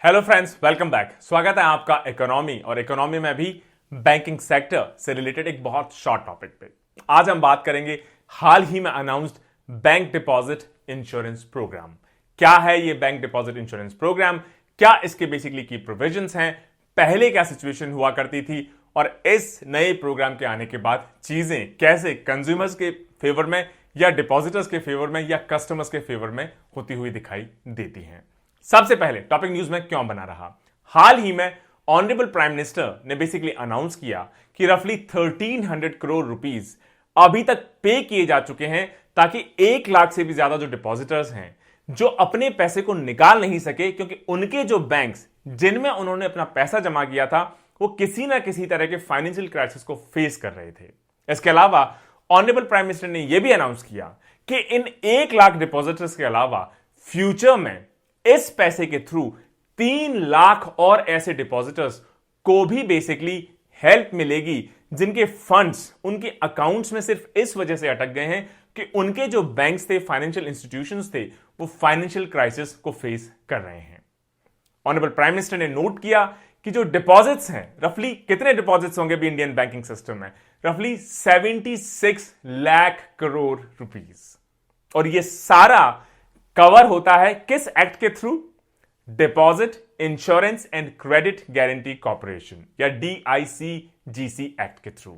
Hello friends, welcome back. स्वागत है आपका इकोनॉमी और इकोनॉमी में भी बैंकिंग सेक्टर से रिलेटेड एक बहुत शॉर्ट टॉपिक पे। आज हम बात करेंगे हाल ही में announced bank deposit insurance programme. क्या है ये बैंक डिपॉजिट इंश्योरेंस प्रोग्राम, क्या इसके बेसिकली की प्रोविजंस हैं, पहले क्या सिचुएशन हुआ करती थी और इस नए प्रोग्राम के आने के बाद चीजें कैसे कंज्यूमर्स के फेवर में या डिपॉजिटर्स के फेवर में या कस्टमर्स के फेवर में होती हुई दिखाई देती हैं। सबसे पहले टॉपिक न्यूज में क्यों बना रहा, हाल ही में ऑनरेबल प्राइम मिनिस्टर ने बेसिकली अनाउंस किया कि रफली 1300 करोड़ रुपीस अभी तक पे किए जा चुके हैं ताकि 1 लाख से भी ज्यादा जो डिपॉजिटर्स हैं जो अपने पैसे को निकाल नहीं सके क्योंकि उनके जो बैंक्स जिनमें उन्होंने अपना पैसा जमा किया था वो किसी ना किसी तरह के फाइनेंशियल क्राइसिस को फेस कर रहे थे। इसके अलावा ऑनरेबल प्राइम मिनिस्टर ने यह भी अनाउंस किया कि इन 1 लाख डिपॉजिटर्स के अलावा फ्यूचर में इस पैसे के थ्रू 3 लाख और ऐसे डिपॉजिटर्स को भी बेसिकली हेल्प मिलेगी जिनके फंड्स उनके अकाउंट्स में सिर्फ इस वजह से अटक गए हैं कि उनके जो बैंक्स थे, फाइनेंशियल इंस्टीट्यूशंस थे, वो फाइनेंशियल क्राइसिस को फेस कर रहे हैं। ऑनरेबल प्राइम मिनिस्टर ने नोट किया कि जो डिपॉजिट्स हैं, रफली कितने डिपॉजिट्स होंगे भी इंडियन बैंकिंग सिस्टम में, रफली 76 लाख करोड़ रुपीस। और ये सारा कवर होता है किस एक्ट के through? Deposit insurance and credit guarantee corporation या DICGC एक्ट के थ्रू।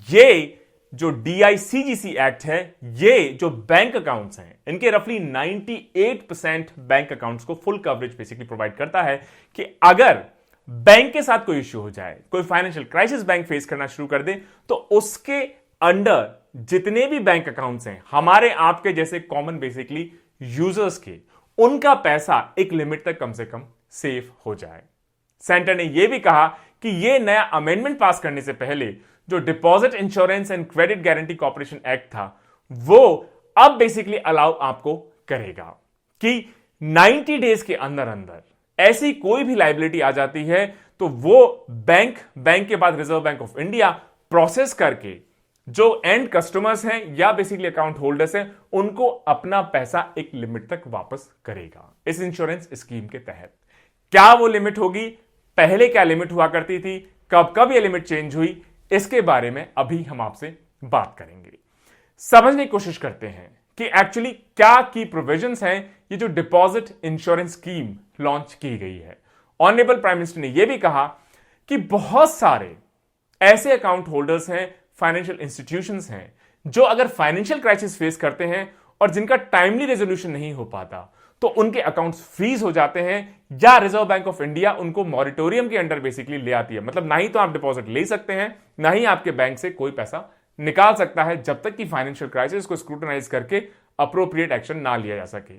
ये जो DICGC एक्ट है, ये जो बैंक अकाउंट्स हैं, इनके रफली 98% बैंक अकाउंट्स को फुल कवरेज बेसिकली प्रोवाइड करता है कि अगर बैंक के साथ कोई इश्यू हो जाए, कोई फाइनेंशियल क्राइसिस बैंक फेस करना शुरू कर दे, तो उसके अंडर जितने भी बैंक अकाउंट्स हैं, हमारे आपके जैसे कॉमन बेसिकली यूजर्स के, उनका पैसा एक लिमिट तक कम से कम सेफ हो जाए। सेंटर ने यह भी कहा कि यह नया अमेंडमेंट पास करने से पहले जो deposit insurance and credit guarantee corporation act था, वो अब बेसिकली अलाउ आपको करेगा कि 90 डेज के अंदर अंदर ऐसी कोई भी लायबिलिटी आ जाती है तो वो बैंक के बाद reserve bank of India process करके जो एंड कस्टमर्स हैं या बेसिकली अकाउंट होल्डर्स हैं, उनको अपना पैसा एक लिमिट तक वापस करेगा इस इंश्योरेंस स्कीम के तहत। क्या वो लिमिट होगी, पहले क्या लिमिट हुआ करती थी, कब कब ये लिमिट चेंज हुई, इसके बारे में अभी हम आपसे बात करेंगे। समझने की कोशिश करते हैं कि एक्चुअली क्या की प्रोविजंस हैं ये जो डिपॉजिट इंश्योरेंस स्कीम लॉन्च की गई है। ऑनरेबल प्राइम मिनिस्टर ने यह भी कहा कि बहुत सारे ऐसे अकाउंट होल्डर्स हैं, फाइनेंशियल इंस्टीट्यूशंस हैं, जो अगर फाइनेंशियल क्राइसिस फेस करते हैं और जिनका टाइमली रेजोल्यूशन नहीं हो पाता तो उनके अकाउंट्स फ्रीज हो जाते हैं या रिजर्व बैंक ऑफ इंडिया उनको मॉरिटोरियम के अंडर बेसिकली ले आती है। मतलब ना ही तो आप डिपॉजिट ले सकते हैं, ना ही आपके बैंक से कोई पैसा निकाल सकता है जब तक कि फाइनेंशियल क्राइसिस को स्क्रूटनाइज करके अप्रोप्रिएट एक्शन ना लिया जा सके।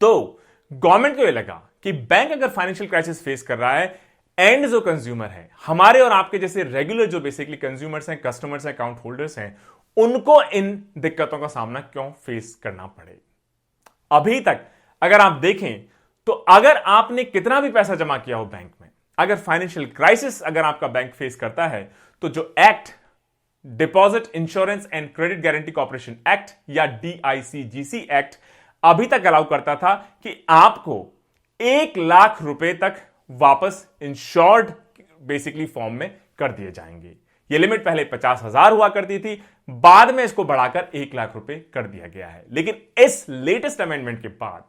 तो गवर्नमेंट को यह लगा कि बैंक अगर फाइनेंशियल क्राइसिस फेस कर रहा है, एंड जो कंज्यूमर है, हमारे और आपके जैसे रेगुलर जो बेसिकली कंज्यूमर्स हैं, कस्टमर्स हैं, अकाउंट होल्डर्स हैं, उनको इन दिक्कतों का सामना क्यों फेस करना पड़े। अभी तक अगर आप देखें तो अगर आपने कितना भी पैसा जमा किया हो बैंक में, अगर फाइनेंशियल क्राइसिस अगर आपका बैंक फेस करता है तो जो act deposit insurance and credit guarantee corporation act या DICGC एक्ट अभी तक अलाउ करता था कि आपको 1 लाख रुपए तक वापस इंश्योर्ड बेसिकली फॉर्म में कर दिए जाएंगे। यह लिमिट पहले 50,000 हुआ करती थी, बाद में इसको बढ़ाकर 1 लाख रुपए कर दिया गया है। लेकिन इस लेटेस्ट अमेंडमेंट के बाद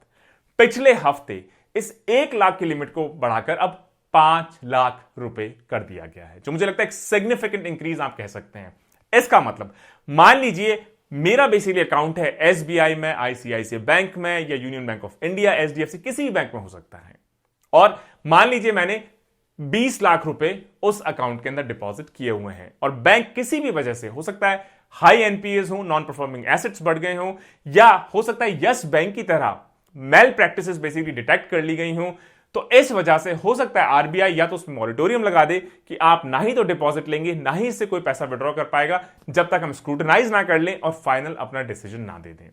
पिछले हफ्ते इस 1 लाख की लिमिट को बढ़ाकर अब 5 लाख रुपए कर दिया गया है, जो मुझे लगता है एक सिग्निफिकेंट इंक्रीज आप कह सकते हैं। इसका मतलब मान लीजिए मेरा बेसिकली अकाउंट है SBI में, ICICI बैंक में या union bank of India, HDFC, किसी भी बैंक में हो सकता है, और मान लीजिए मैंने 20 लाख रुपए उस अकाउंट के अंदर डिपॉजिट किए हुए हैं और बैंक किसी भी वजह से, हो सकता है हाई NPAs हो, नॉन परफॉर्मिंग एसेट्स बढ़ गए हों, या हो सकता है यस बैंक की तरह मेल प्रैक्टिसेस बेसिकली डिटेक्ट कर ली गई हों, तो इस वजह से हो सकता है RBI या तो उसमें मॉरिटोरियम लगा दे कि आप ना ही तो डिपॉजिट लेंगे, ना ही इससे कोई पैसा विड्रॉ कर पाएगा जब तक हम स्क्रूटनाइज ना कर लें और फाइनल अपना डिसीजन ना दे दें।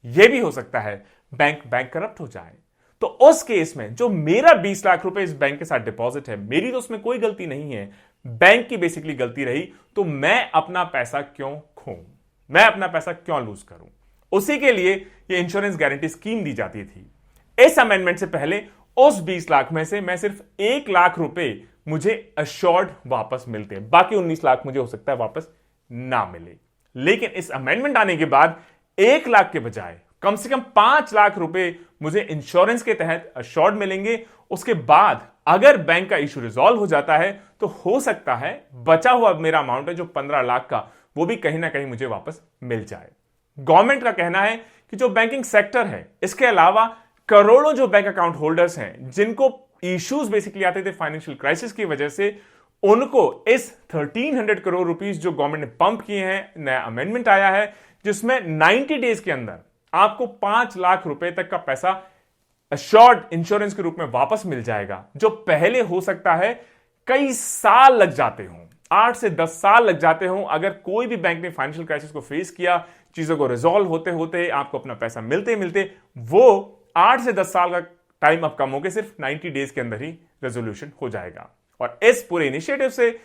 यह भी हो सकता है बैंक करप्ट हो जाए। तो उस केस में जो मेरा 20 लाख रुपए इस बैंक के साथ डिपॉजिट है, मेरी तो उसमें कोई गलती नहीं है, बैंक की बेसिकली गलती रही, तो मैं अपना पैसा क्यों खोऊं, मैं अपना पैसा क्यों लूज करूं। उसी के लिए ये इंश्योरेंस गारंटी स्कीम दी जाती थी। इस अमेंडमेंट से पहले उस 20 लाख में से मैं सिर्फ 1 लाख रुपए मुझे अश्योर्ड वापस मिलते हैं, बाकी 19 लाख मुझे हो सकता है वापस ना मिले। लेकिन इस अमेंडमेंट आने के बाद 1 लाख के बजाय कम से कम 5 लाख रुपए मुझे इंश्योरेंस के तहत अश्योर्ड मिलेंगे। उसके बाद अगर बैंक का इशू रिजॉल्व हो जाता है तो हो सकता है बचा हुआ मेरा अमाउंट है जो 15 लाख का, वो भी कहीं ना कहीं मुझे वापस मिल जाए। गवर्नमेंट का कहना है कि जो बैंकिंग सेक्टर है, इसके अलावा करोड़ों जो बैंक अकाउंट होल्डर्स हैं जिनको इश्यूज बेसिकली आते थे फाइनेंशियल क्राइसिस की वजह से, उनको इस 1300 करोड़ रुपीस जो गवर्नमेंट ने पंप किए हैं, नया अमेंडमेंट आया है जिसमें 90 डेज के अंदर आपको 5 लाख रुपए तक का पैसा अश्योर्ड इंश्योरेंस के रूप में वापस मिल जाएगा, जो पहले हो सकता है कई साल लग जाते हों, 8 से 10 साल लग जाते हों। अगर कोई भी बैंक ने फाइनेंशियल क्राइसिस को फेस किया, चीजों को रिजॉल्व होते होते आपको अपना पैसा मिलते मिलते वो 8 से 10 साल का टाइम अब कम होकर सिर्फ 90 डेज के अंदर ही रेजोल्यूशन हो जाएगा। और इस पूरे इनिशिएटिव से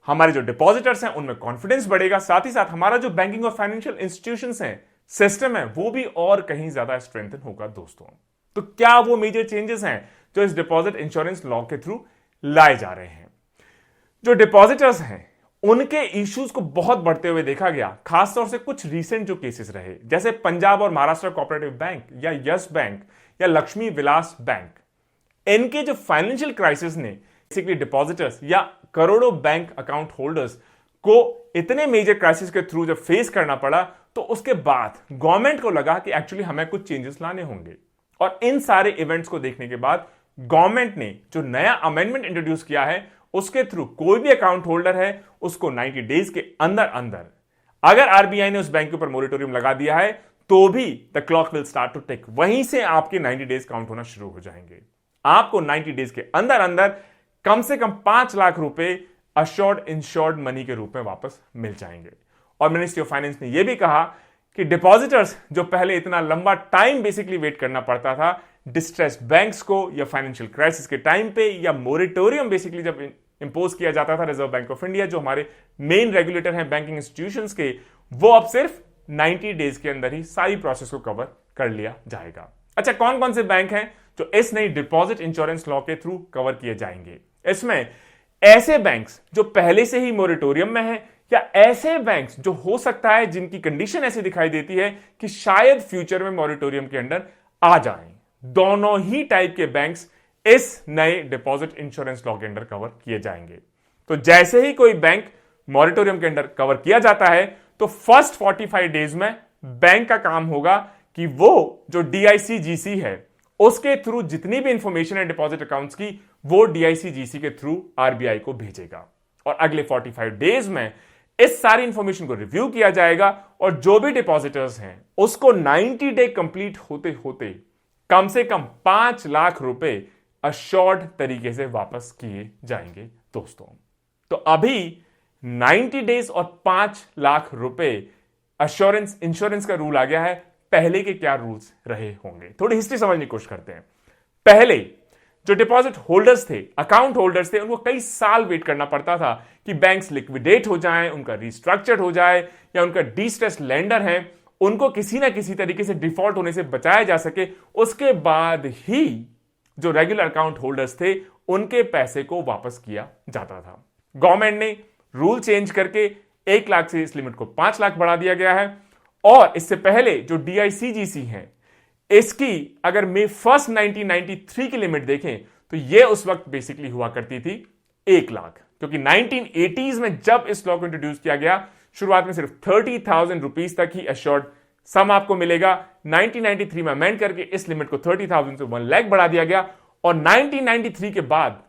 हमारे जो डिपॉजिटर्स हैं उनमें कॉन्फिडेंस बढ़ेगा, साथ ही साथ हमारा जो बैंकिंग और फाइनेंशियल इंस्टीट्यूशंस हैं, सिस्टम है, वो भी और कहीं ज्यादा स्ट्रेंथन होगा दोस्तों। तो क्या वो मेजर चेंजेस हैं जो इस डिपॉजिट इंश्योरेंस लॉ के थ्रू लाए जा रहे हैं? जो डिपॉजिटर्स हैं उनके इश्यूज को बहुत बढ़ते हुए देखा गया, खासतौर से कुछ रीसेंट जो केसेस रहे, जैसे पंजाब और महाराष्ट्र कोऑपरेटिव बैंक या यस बैंक या लक्ष्मी विलास बैंक। इनके जो फाइनेंशियल क्राइसिस ने बेसिकली डिपॉजिटर्स या करोड़ों बैंक अकाउंट होल्डर्स को इतने मेजर क्राइसिस के थ्रू जब फेस करना पड़ा, तो उसके बाद गवर्नमेंट को लगा कि एक्चुअली हमें कुछ चेंजेस लाने होंगे। और इन सारे इवेंट्स को देखने के बाद गवर्नमेंट ने जो नया अमेंडमेंट इंट्रोड्यूस किया है, उसके थ्रू कोई भी अकाउंट होल्डर है उसको 90 डेज के अंदर अंदर, अगर आरबीआई ने उस बैंक के ऊपर मोरेटोरियम लगा दिया है, तो भी the clock will start to tick. वहीं से आपके 90 डेज काउंट होना शुरू हो जाएंगे। आपको 90 डेज के अंदर अंदर कम से कम 5 लाख रुपए अश्योर्ड इंश्योर्ड मनी के रूप में वापस मिल जाएंगे। और मिनिस्ट्री ऑफ फाइनेंस ने यह भी कहा कि डिपॉजिटर्स जो पहले इतना लंबा टाइम बेसिकली वेट करना पड़ता था डिस्ट्रेस्ड बैंक्स को, या फाइनेंशियल क्राइसिस के टाइम पे, या मोरेटोरियम बेसिकली जब इंपोज किया जाता था रिजर्व बैंक ऑफ इंडिया, जो हमारे मेन रेगुलेटर हैं बैंकिंग इंस्टीट्यूशंस के, वो अब सिर्फ 90 डेज के अंदर ही सारी प्रोसेस को कवर कर लिया जाएगा। अच्छा, कौन कौन से बैंक हैं जो इस नई डिपॉजिट इंश्योरेंस लॉ के थ्रू कवर किए जाएंगे? इसमें ऐसे बैंक्स जो पहले से ही मोरेटोरियम में हैं, या ऐसे बैंक्स जो हो सकता है जिनकी कंडीशन ऐसी दिखाई देती है कि शायद फ्यूचर में मॉरिटोरियम के अंडर आ जाएं। दोनों ही टाइप के बैंक्स इस नए डिपॉजिट इंश्योरेंस लॉ के अंडर कवर किए जाएंगे। तो जैसे ही कोई बैंक मॉरिटोरियम के अंडर कवर किया जाता है, तो फर्स्ट 45 डेज में बैंक का काम होगा कि वो जो DICGC है उसके थ्रू जितनी भी इंफॉर्मेशन है डिपॉजिट अकाउंट्स की, वो DICGC के थ्रू RBI को भेजेगा। और अगले 45 डेज में इस सारी इंफॉर्मेशन को रिव्यू किया जाएगा, और जो भी डिपॉजिटर्स हैं उसको 90 डे कंप्लीट होते होते कम से कम 5 लाख रुपए अश्योर्ड तरीके से वापस किए जाएंगे दोस्तों। तो अभी 90 डेज और 5 लाख रुपए अश्योरेंस इंश्योरेंस का रूल आ गया है। पहले के क्या रूल्स रहे होंगे, थोड़ी हिस्ट्री समझने की कोशिश करते हैं। पहले जो डिपॉजिट होल्डर्स थे, अकाउंट होल्डर्स थे, उनको कई साल वेट करना पड़ता था कि बैंक्स लिक्विडेट हो जाएं, उनका रिस्ट्रक्चर्ड हो जाए, या उनका डिस्ट्रेस्ड लेंडर है उनको किसी ना किसी तरीके से डिफॉल्ट होने से बचाया जा सके। उसके बाद ही जो रेगुलर अकाउंट होल्डर्स थे उनके पैसे को वापस किया जाता था। गवर्नमेंट ने रूल चेंज करके 1 लाख से इस लिमिट को 5 लाख बढ़ा दिया गया है। और इससे पहले जो DICGC है, इसकी अगर मई 1 1993 की लिमिट देखें तो यह उस वक्त बेसिकली हुआ करती थी 1 लाख, क्योंकि 1980s में जब इस लॉ को इंट्रोड्यूस किया गया, शुरुआत में सिर्फ 30,000 रुपीज तक ही अश्योर्ड सम आपको मिलेगा। 1993 में अमेंड करके इस लिमिट को 30,000 से 1 लाख बढ़ा दिया गया। और 1993 के बाद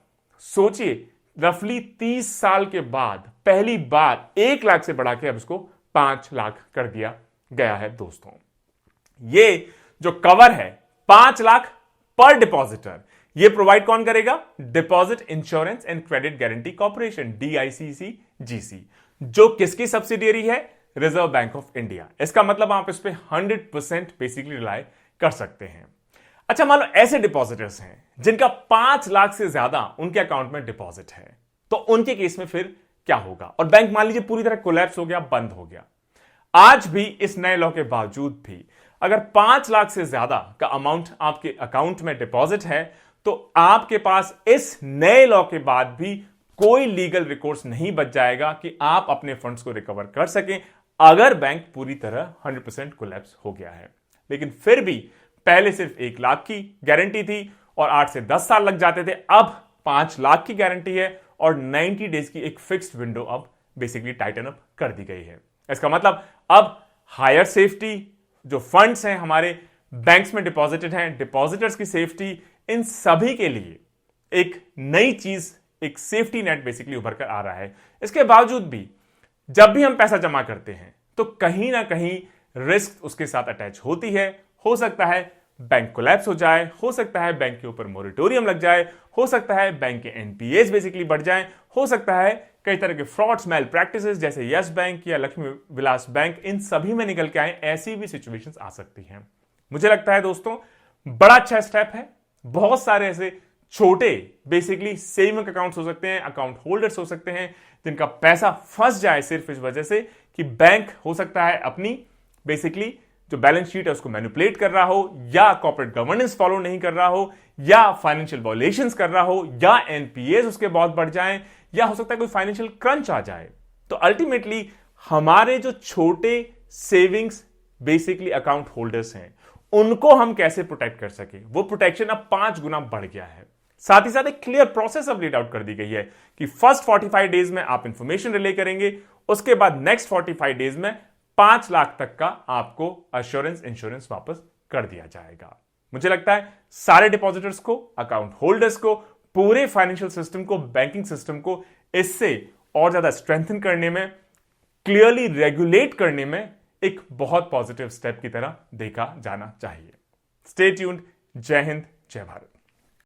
सोचिए, रफली 30 साल के बाद पहली बार 1 लाख से बढ़ा के अब इसको 5 लाख कर दिया गया है दोस्तों। ये जो कवर है 5 लाख पर डिपॉजिटर, ये प्रोवाइड कौन करेगा? Deposit insurance and credit guarantee corporation, DICCGC, जो किसकी सब्सिडियरी है? Reserve bank of India. इसका मतलब आप इस पे 100% बेसिकली रिलाय कर सकते हैं। अच्छा, मान लो ऐसे डिपॉजिटर्स हैं जिनका 5 लाख से ज्यादा उनके अकाउंट में डिपॉजिट है, तो उनके केस में फिर क्या होगा? और बैंक मान लीजिए पूरी तरह कोलैप्स हो गया, बंद हो गया। आज भी इस नए लॉ के बावजूद भी अगर 5 लाख से ज्यादा का अमाउंट आपके अकाउंट में डिपॉजिट है, तो आपके पास इस नए लॉ के बाद भी कोई लीगल रिकोर्स नहीं बच जाएगा कि आप अपने फंड्स को रिकवर कर सकें अगर बैंक पूरी तरह 100% कोलैप्स हो गया है। लेकिन फिर भी पहले सिर्फ 1 लाख की गारंटी थी और 8 से 10 साल लग जाते थे, अब 5 लाख की गारंटी है और 90 डेज की एक फिक्स्ड विंडो अब बेसिकली टाइटन अप कर दी गई है। इसका मतलब अब हायर सेफ्टी, जो फंड्स हैं हमारे बैंक्स में डिपॉजिटेड हैं, डिपॉजिटर्स की सेफ्टी, इन सभी के लिए एक नई चीज, एक सेफ्टी नेट बेसिकली उभर कर आ रहा है। इसके बावजूद भी जब भी हम पैसा जमा करते हैं तो कहीं ना कहीं रिस्क उसके साथ अटैच होती है। हो सकता है बैंक कोलैप्स हो जाए, हो सकता है बैंक के ऊपर मोरेटोरियम लग जाए, हो सकता है बैंक के एनपीएस बेसिकली बढ़ जाएं, हो सकता है कई तरह के फ्रॉड्स, मैल प्रैक्टिसेस जैसे यस बैंक या लक्ष्मी विलास बैंक, इन सभी में निकल के आए, ऐसी भी सिचुएशंस आ सकती हैं। मुझे लगता है दोस्तों बड़ा अच्छा स्टेप है। बहुत सारे ऐसे छोटे बेसिकली सेविंग अकाउंट्स हो सकते हैं, अकाउंट होल्डर्स हो सकते हैं जिनका पैसा फंस जाए सिर्फ इस वजह से कि बैंक हो सकता है अपनी बेसिकली जो बैलेंस शीट है उसको मैनिपुलेट कर रहा हो, या कॉर्पोरेट गवर्नेंस फॉलो नहीं कर रहा हो, या फाइनेंशियल वॉयलेशंस कर रहा हो, या एनपीएस उसके बहुत बढ़ जाएं, या हो सकता है कोई फाइनेंशियल क्रंच आ जाए। तो अल्टीमेटली हमारे जो छोटे सेविंग्स बेसिकली अकाउंट होल्डर्स हैं उनको हम कैसे प्रोटेक्ट कर सके, वो प्रोटेक्शन अब 5 गुना बढ़ गया है। साथ ही साथ एक क्लियर प्रोसेस अब रीड आउट कर दी गई है कि फर्स्ट 45 डेज में आप इंफॉर्मेशन रिले करेंगे, उसके बाद नेक्स्ट 45 डेज में 5 लाख तक का आपको अश्योरेंस इंश्योरेंस वापस कर दिया जाएगा। मुझे लगता है सारे डिपॉजिटर्स को, अकाउंट होल्डर्स को, पूरे फाइनेंशियल सिस्टम को, बैंकिंग सिस्टम को इससे और ज्यादा स्ट्रेंथन करने में, क्लियरली रेगुलेट करने में एक बहुत पॉजिटिव स्टेप की तरह देखा जाना चाहिए। Stay tuned. जय हिंद, जय भारत।